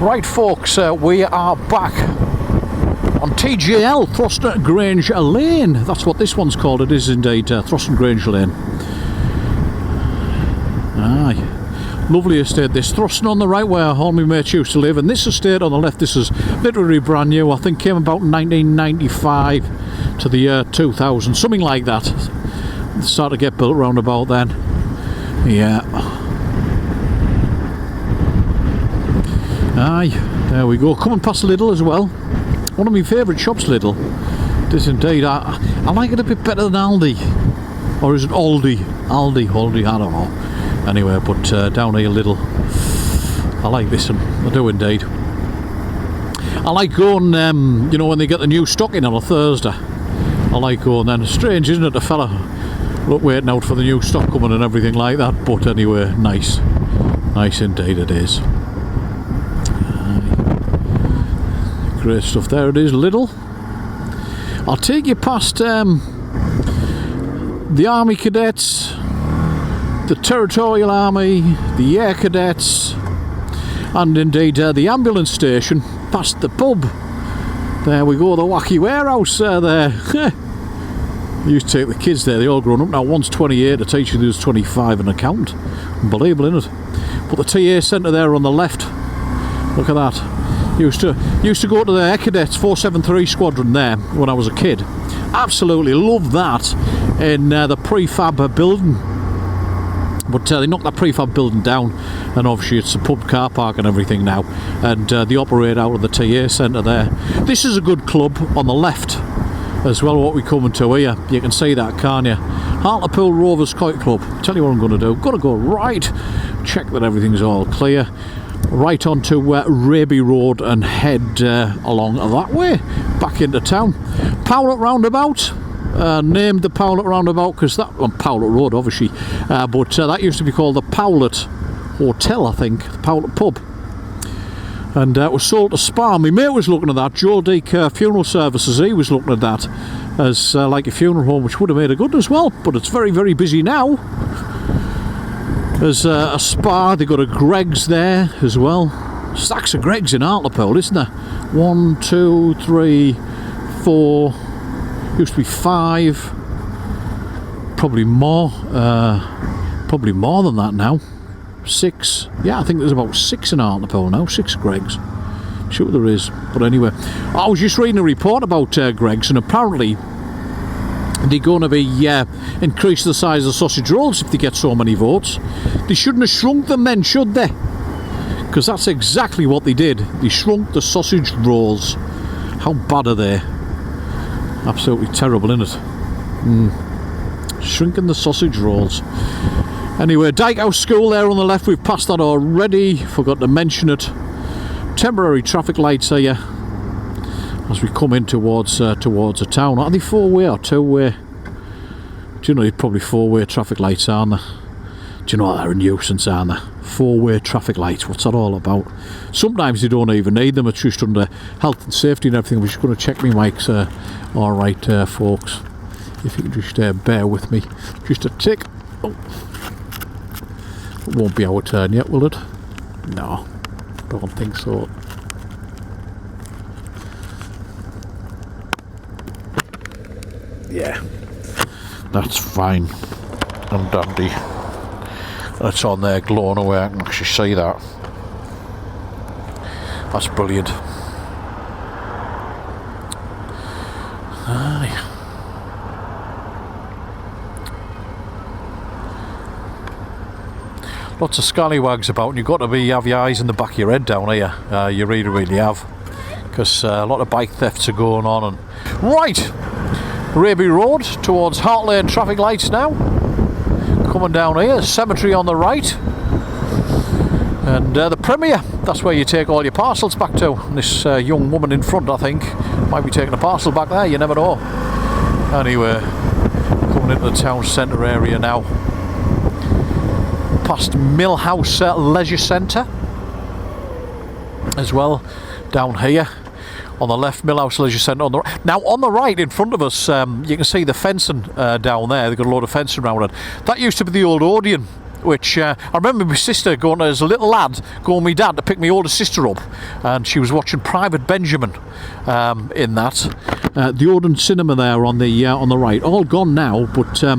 Right folks, we are back on TGL, Throston Grange Lane. That's what this one's called. It is indeed Throston Grange Lane. Aye, lovely estate this. Throston on the right where all my mates used to live, and this estate on the left, this is literally brand new. I think came about 1995 to the year 2000, something like that. It started to get built round about then. Yeah. Aye, there we go. Coming past Lidl as well. One of my favourite shops, Lidl. It is indeed. I like it a bit better than Aldi. Or is it Aldi? Aldi, I don't know. Anyway, but down here, Lidl. I like this one. I do indeed. I like going, you know, when they get the new stock in on a Thursday. I like going then. Strange, isn't it, the fella waiting out for the new stock coming and everything like that. But anyway, nice. Nice indeed it is. Great stuff. There it is, Lidl. I'll take you past the Army Cadets, the Territorial Army, the Air Cadets, and indeed the ambulance station, past the pub. There we go, the wacky warehouse there. I used to take the kids there, they're all grown up now. One's 28, the teacher who's 25 an account. Unbelievable, isn't it? But the TA centre there on the left, look at that. Used to go to the Air Cadets 473 squadron there when I was a kid. Absolutely loved that in the prefab building. But they knocked that prefab building down, and obviously it's a pub car park and everything now. And they operate out of the TA centre there. This is a good club on the left as well, what we're coming to here. You can see that, can't you? Hartlepool Rovers Kite Club. Tell you what I'm going to do. Got to go right, check that everything's all clear. Right onto Raby Road and head along that way back into town. Powlett Roundabout, named the Powlett Roundabout because that on Powlett Road obviously, but that used to be called the Powlett Hotel, I think, the Powlett Pub, and it was sold to Spa. My mate was looking at that. Joe Deek Funeral Services, he was looking at that as like a funeral home, which would have made a good as well, but it's very, very busy now. There's a Spa, they've got a Greggs there as well. Stacks of Greggs in Hartlepool, isn't there? 1, 2, 3, 4, used to be 5, probably more than that now. 6, yeah, I think there's about 6 in Hartlepool now, 6 Greggs. Sure there is, but anyway. I was just reading a report about Greggs, and apparently they're going to be increase the size of sausage rolls if they get so many votes. They shouldn't have shrunk them then, should they? Because that's exactly what they did. They shrunk the sausage rolls. How bad are they? Absolutely terrible, isn't it? Shrinking the sausage rolls. Anyway, Dykehouse School there on the left. We've passed that already. Forgot to mention it. Temporary traffic lights here as we come in towards a town. Are they 4-way or 2-way? Do you know, they're probably 4-way traffic lights, aren't they? Do you know they're a nuisance, aren't they? 4-way traffic lights, what's that all about? Sometimes you don't even need them, it's just under health and safety and everything. We're just going to check my mics. Alright, folks, if you can just bear with me. Just a tick. Oh. It won't be our turn yet, will it? No, don't think so. Yeah, that's fine and dandy. It's on there glowing away, I can actually see that. That's brilliant. Aye. Lots of scallywags about, and you've got to have your eyes in the back of your head down here. You really, really have. Because a lot of bike thefts are going on. And right! Raby Road towards Hart Lane traffic lights now. Coming down here, cemetery on the right. And the Premier, that's where you take all your parcels back to. And this young woman in front, I think, might be taking a parcel back there, you never know. Anyway, coming into the town centre area now. Past Millhouse Leisure Centre as well, down here. On the left, Millhouse Leisure Centre on the right. Now on the right in front of us, you can see the fencing down there. They've got a load of fencing around it. That used to be the old Odeon which I remember my sister going as a little lad, going with my dad to pick my older sister up, and she was watching Private Benjamin in that. The Odeon Cinema there on the right, all gone now, but a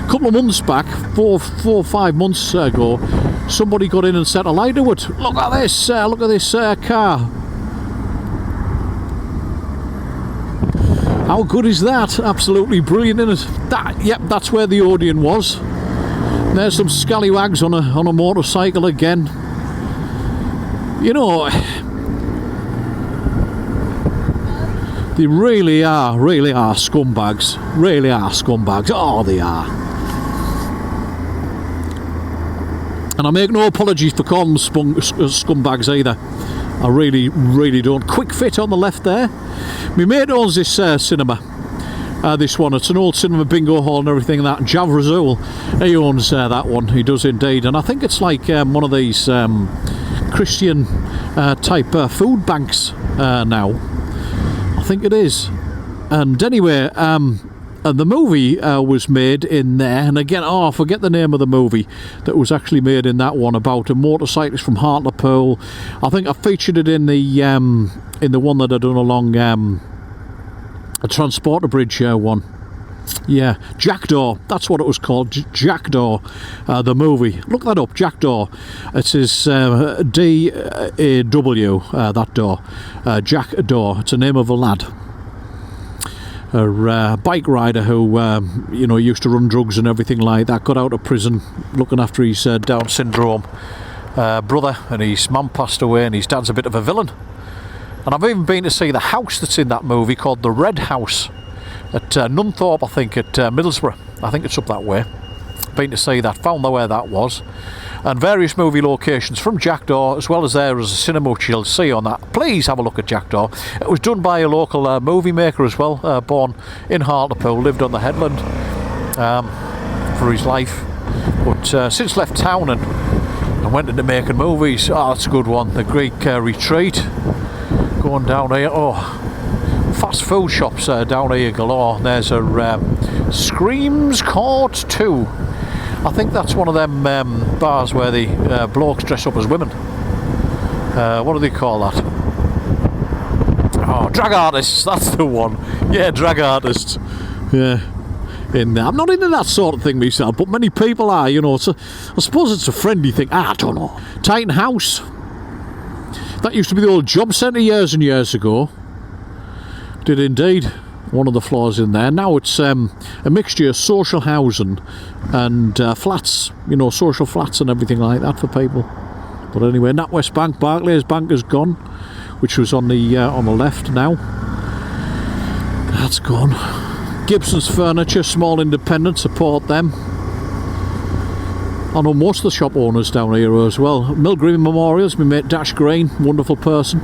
couple of months back, four or 5 months ago, somebody got in and set a light to it. Look at this car. How good is that? Absolutely brilliant, isn't it? Yep, that's where the Odeon was. There's some scallywags on a motorcycle again. You know, they really are scumbags. Really are scumbags. Oh, they are. And I make no apologies for calling them scumbags either. I really don't. Quick Fit on the left there. My mate owns this cinema. This one, it's an old cinema, bingo hall and everything like that. Jav Razul, he owns that one. He does indeed. And I think it's like one of these Christian type food banks now. I think it is. And anyway, the movie was made in there, and again, I forget the name of the movie that was actually made in that one, about a motorcyclist from Hartlepool. I think I featured it in the one that I done along a Transporter Bridge one. Yeah, Jackdaw, that's what it was called, Jackdaw, the movie. Look that up, Jackdaw. It says D-A-W, that door, Jackdaw. It's the name of a lad. A bike rider who, used to run drugs and everything like that, got out of prison looking after his Down syndrome brother, and his mum passed away, and his dad's a bit of a villain. And I've even been to see the house that's in that movie called the Red House at Nunthorpe, I think, at Middlesbrough. I think it's up that way. Been to see that, found out where that was. And various movie locations from Jackdaw, as well as there as a cinema which you'll see on that. Please have a look at Jackdaw. It was done by a local movie maker as well, born in Hartlepool, lived on the headland for his life, but since left town and went into making movies. Oh, that's a good one. The Greek Retreat, going down here. Oh, fast food shops down here galore. There's a Screams Court 2. I think that's one of them bars where the blokes dress up as women. What do they call that? Oh, drag artists, that's the one. Yeah, drag artists. Yeah, in there. I'm not into that sort of thing myself, but many people are, I suppose it's a friendly thing. I don't know. Titan House. That used to be the old job centre years and years ago. Did indeed. One of the floors in there. Now it's a mixture of social housing and flats, social flats and everything like that for people. But anyway, NatWest Bank, Barclays Bank is gone, which was on the left now. That's gone. Gibson's Furniture, small independent, support them. I know most of the shop owners down here as well. Millgreen Memorials, my mate Dash Green, wonderful person.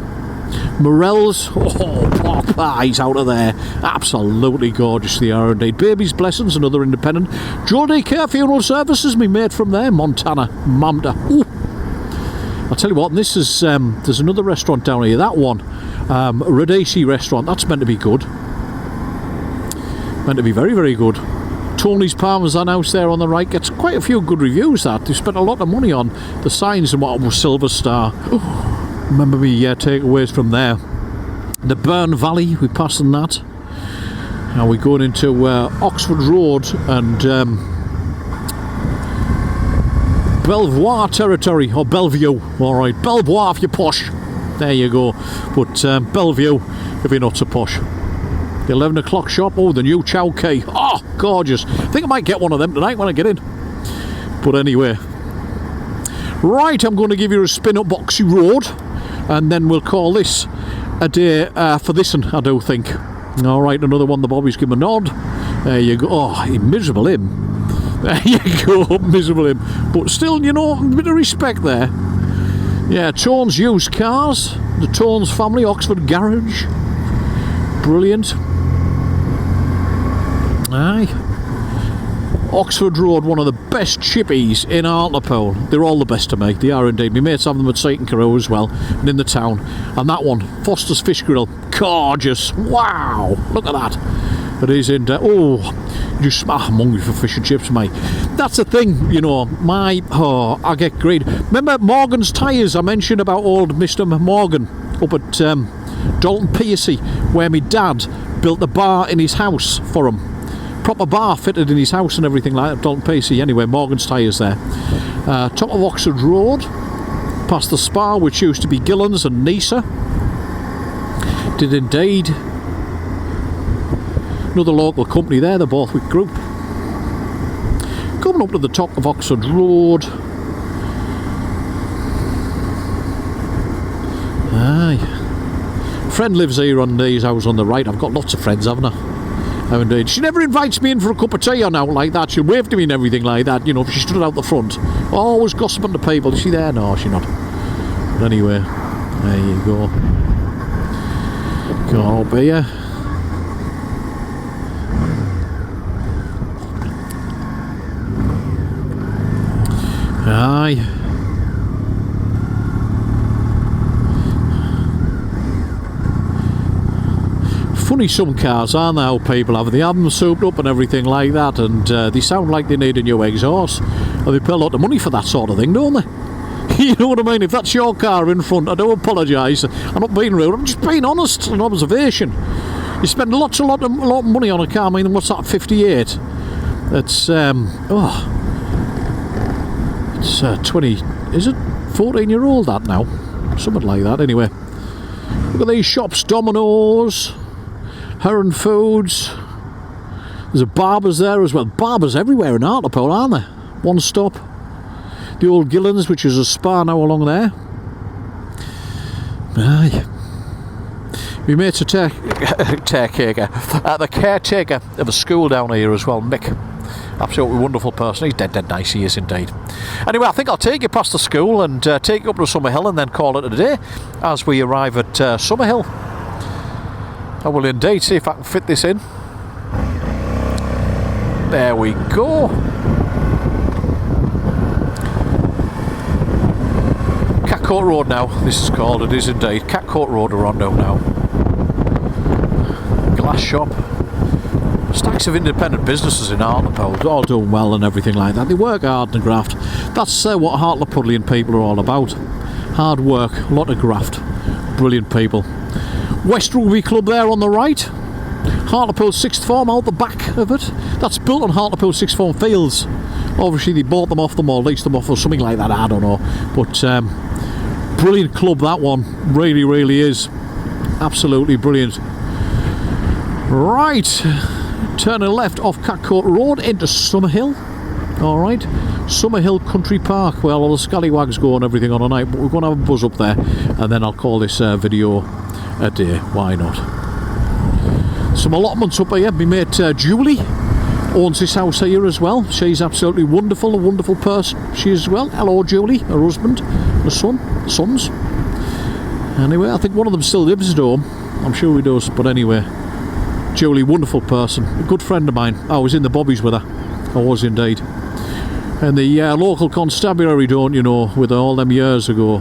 Morels, pork pies out of there, absolutely gorgeous they are indeed. Baby's Blessings, another independent. Geordie Care Funeral Services, me mate from there, Montana, Mamda. Ooh. I'll tell you what, this is there's another restaurant down here, that one, Radesi restaurant, that's meant to be good, meant to be very, very good. Tony's Parmesan House there on the right gets quite a few good reviews. That they spent a lot of money on the signs and what was Silver Star. Ooh. Remember me takeaways from there. The Burn Valley, we're passing that. Now we're going into Oxford Road and Belvoir territory, or Bellevue. Alright, Belvoir if you're posh. There you go. But Bellevue if you're not so posh. The 11 o'clock shop, oh, the new Chow Kei. Oh, gorgeous. I think I might get one of them tonight when I get in. But anyway. Right, I'm going to give you a spin up Boxy Road. And then we'll call this a day for this one, I do think. Alright, another one the Bobby's give a nod. There you go. Oh, miserable him. There you go, miserable him. But still, a bit of respect there. Yeah, Tones Used Cars. The Tones family, Oxford Garage. Brilliant. Aye. Oxford Road, one of the best chippies in Hartlepool. They're all the best to me. They are indeed. My mates have them at Seaton Carew as well, and in the town. And that one, Foster's Fish Grill, gorgeous. Wow, look at that. It is in. Oh, just I'm hungry for fish and chips, mate. That's the thing, you know. I get great. Remember Morgan's Tyres? I mentioned about old Mr. Morgan up at Dalton Piercy, where my dad built the bar in his house for him. Proper bar fitted in his house and everything like that. Dalton Piercy. Anyway, Morgan's Tyres there. Top of Oxford Road, past the Spa, which used to be Gillen's and Nisa. Did indeed. Another local company there, the Borthwick Group. Coming up to the top of Oxford Road. Aye. Friend lives here on these houses on the right. I've got lots of friends, haven't I? Oh, indeed. She never invites me in for a cup of tea or out like that. She'll wave to me and everything like that, you know, if she stood out the front. Always gossiping to people. Is she there? No, she's not. But anyway, there you go. Go up here. Aye. Funny some cars, aren't they, how people have. They have them souped up and everything like that, and they sound like they need a new exhaust. And they pay a lot of money for that sort of thing, don't they? You know what I mean? If that's your car in front, I do apologise. I'm not being rude, I'm just being honest, an observation. You spend a lot of money on a car. I mean, what's that, 58? It's, it's 20, is it 14-year-old that now? Something like that, anyway. Look at these shops, Domino's, Heron Foods. There's a Barber's there as well. Barbers everywhere in Hartlepool, aren't there? One stop. The old Gillen's, which is a spa now along there. Aye. We made a the caretaker of a school down here as well, Mick. Absolutely wonderful person. He's dead nice, he is indeed. Anyway, I think I'll take you past the school and take you up to Summerhill and then call it a day as we arrive at Summerhill. I will indeed see if I can fit this in. There we go. Catcote Road now, this is called. It is indeed. Catcote Road we're on now. Glass shop. Stacks of independent businesses in Hartlepool, all doing well and everything like that. They work hard and graft. That's what Hartlepoolian people are all about. Hard work, a lot of graft. Brilliant people. West Rugby Club there on the right. Hartlepool Sixth Form out the back of it. That's built on Hartlepool Sixth Form fields. Obviously they bought them off them or leased them off or something like that, I don't know. But brilliant club, that one. Really, really is. Absolutely brilliant. Right. Turning left off Catcote Road into Summerhill. Alright, Summerhill Country Park. Well, all the scallywags go and everything on a night, but we're going to have a buzz up there, and then I'll call this video a day. Why not? Some allotments up here. My mate Julie owns this house here as well. She's absolutely wonderful, a wonderful person. She is as well. Hello, Julie, her husband, her sons. Anyway, I think one of them still lives at home. I'm sure he does, but anyway. Julie, wonderful person, a good friend of mine. I was in the bobbies with her. I was indeed. And the local constabulary, don't you know, with all them years ago.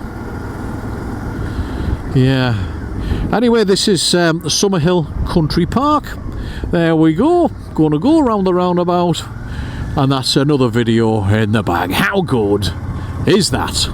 Yeah. Anyway, this is Summerhill Country Park. There we go. Going to go around the roundabout. And that's another video in the bag. How good is that?